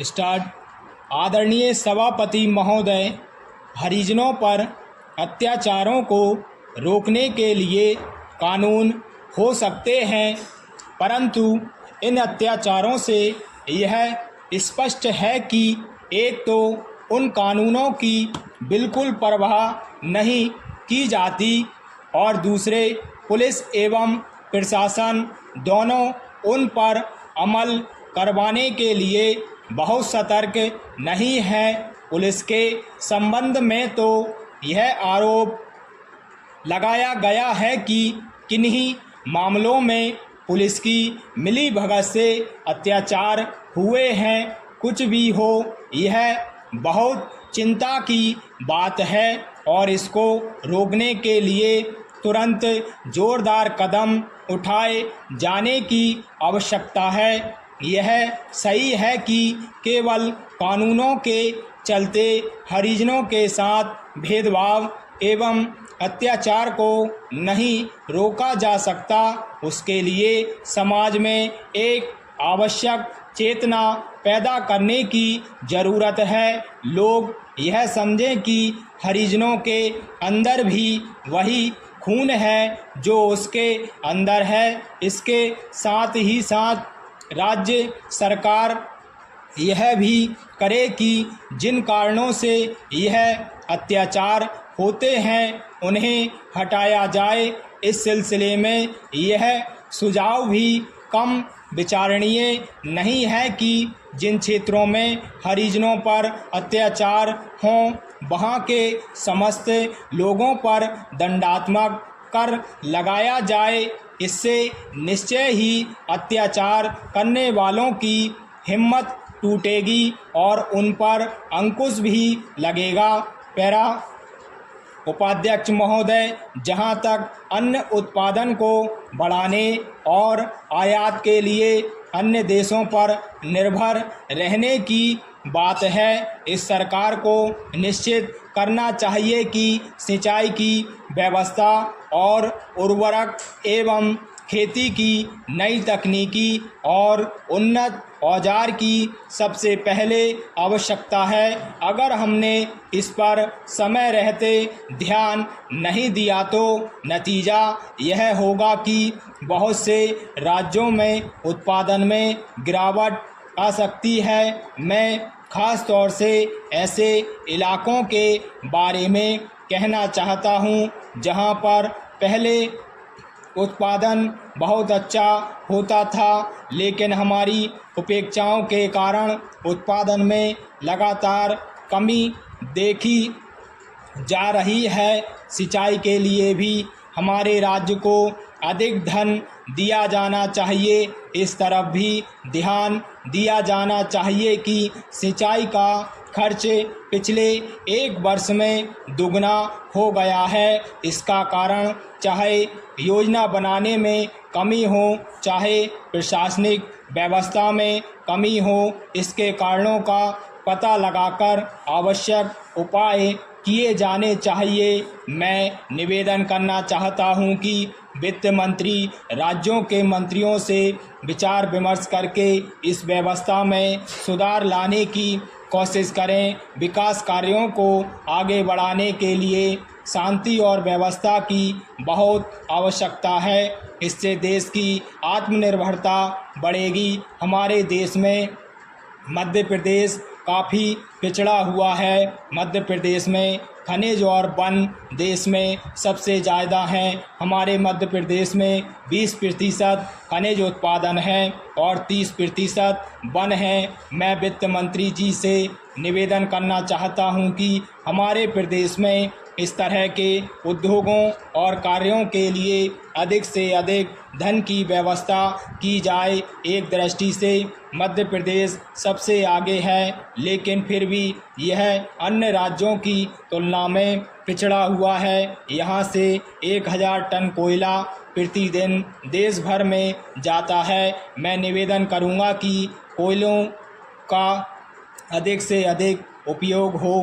Start. आदरणीय सभापति महोदय, हरिजनों पर अत्याचारों को रोकने के लिए कानून हो सकते हैं, परंतु इन अत्याचारों से यह स्पष्ट है कि एक तो उन कानूनों की बिल्कुल परवाह नहीं की जाती और दूसरे पुलिस एवं प्रशासन दोनों उन पर अमल करवाने के लिए बहुत सतर्क नहीं है। पुलिस के संबंध में तो यह आरोप लगाया गया है कि किन्हीं मामलों में पुलिस की मिलीभगत से अत्याचार हुए हैं। कुछ भी हो, यह बहुत चिंता की बात है और इसको रोकने के लिए तुरंत जोरदार कदम उठाए जाने की आवश्यकता है। यह सही है कि केवल कानूनों के चलते हरिजनों के साथ भेदभाव एवं अत्याचार को नहीं रोका जा सकता। उसके लिए समाज में एक आवश्यक चेतना पैदा करने की ज़रूरत है। लोग यह समझें कि हरिजनों के अंदर भी वही खून है जो उसके अंदर है। इसके साथ ही साथ राज्य सरकार यह भी करे कि जिन कारणों से यह अत्याचार होते हैं उन्हें हटाया जाए। इस सिलसिले में यह सुझाव भी कम विचारणीय नहीं है कि जिन क्षेत्रों में हरिजनों पर अत्याचार हों वहाँ के समस्त लोगों पर दंडात्मक कर लगाया जाए। इससे निश्चय ही अत्याचार करने वालों की हिम्मत टूटेगी और उन पर अंकुश भी लगेगा। पैरा उपाध्यक्ष महोदय, जहां तक अन्न उत्पादन को बढ़ाने और आयात के लिए अन्य देशों पर निर्भर रहने की बात है, इस सरकार को निश्चित करना चाहिए कि सिंचाई की व्यवस्था और उर्वरक एवं खेती की नई तकनीकी और उन्नत औजार की सबसे पहले आवश्यकता है। अगर हमने इस पर समय रहते ध्यान नहीं दिया तो नतीजा यह होगा कि बहुत से राज्यों में उत्पादन में गिरावट आ सकती है। मैं खास तौर से ऐसे इलाकों के बारे में कहना चाहता हूं जहां पर पहले उत्पादन बहुत अच्छा होता था, लेकिन हमारी उपेक्षाओं के कारण उत्पादन में लगातार कमी देखी जा रही है। सिंचाई के लिए भी हमारे राज्य को अधिक धन दिया जाना चाहिए। इस तरफ भी ध्यान दिया जाना चाहिए कि सिंचाई का खर्च पिछले एक वर्ष में दुगना हो गया है। इसका कारण चाहे योजना बनाने में कमी हो, चाहे प्रशासनिक व्यवस्था में कमी हो, इसके कारणों का पता लगाकर आवश्यक उपाय किए जाने चाहिए। मैं निवेदन करना चाहता हूं कि वित्त मंत्री राज्यों के मंत्रियों से विचार विमर्श करके इस व्यवस्था में सुधार लाने की कोशिश करें। विकास कार्यों को आगे बढ़ाने के लिए शांति और व्यवस्था की बहुत आवश्यकता है। इससे देश की आत्मनिर्भरता बढ़ेगी। हमारे देश में मध्य प्रदेश काफ़ी पिछड़ा हुआ है। मध्य प्रदेश में खनिज और वन देश में सबसे ज़्यादा हैं। हमारे मध्य प्रदेश में 20% खनिज उत्पादन है और 30% वन है। मैं वित्त मंत्री जी से निवेदन करना चाहता हूं कि हमारे प्रदेश में इस तरह के उद्योगों और कार्यों के लिए अधिक से अधिक धन की व्यवस्था की जाए। एक दृष्टि से मध्य प्रदेश सबसे आगे है, लेकिन फिर भी यह अन्य राज्यों की तुलना में पिछड़ा हुआ है। यहाँ से 1000 टन कोयला प्रतिदिन देश भर में जाता है। मैं निवेदन करूँगा कि कोयलों का अधिक से अधिक उपयोग हो।